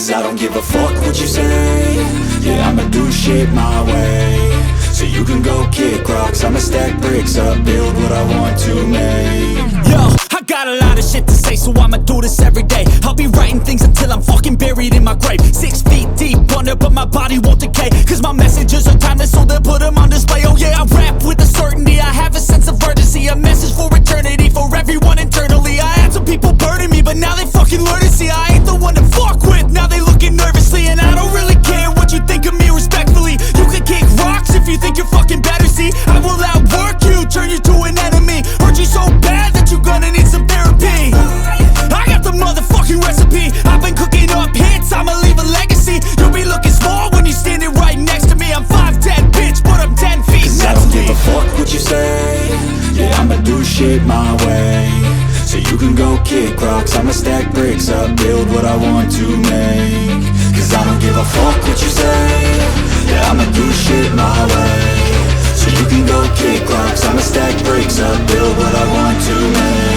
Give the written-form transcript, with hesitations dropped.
Cause I don't give a fuck what you say. Yeah, I'ma do shit my way. So you can go kick rocks, I'ma stack bricks up, build what I want to make. Yo, I got a lot of shit to say, so I'ma do this every day. I'll be writing things until I'm fucking buried in my grave. 6 feet deep under, but my body won't decay. Cause my messages are timeless, so they'll put them on display. Oh yeah, I rap with a certainty, I have a sense of urgency. A message for eternity, for everyone internally. I had some people burning me, but now they fucking learn to see I ain't the one to fuck with, now they looking nervously. And I don't really care what you think of me, respectfully. You can kick rocks if you think you're fucking better, see. I will outwork you, turn you to an enemy. Hurt you so bad that you're gonna need some therapy. I got the motherfucking recipe. I've been cooking up hits, I'ma leave a legacy. You'll be looking small when you're standing right next to me. I'm 5'10", bitch, but I'm 10 feet Cause next I don't to me. give a fuck what you say. Yeah, I'ma do shit my way. So you can go kick rocks, I'ma stack bricks up, build what I want to make. Cause I don't give a fuck what you say. Yeah, I'ma do shit my way. So you can go kick rocks, I'ma stack bricks up, build what I want to make.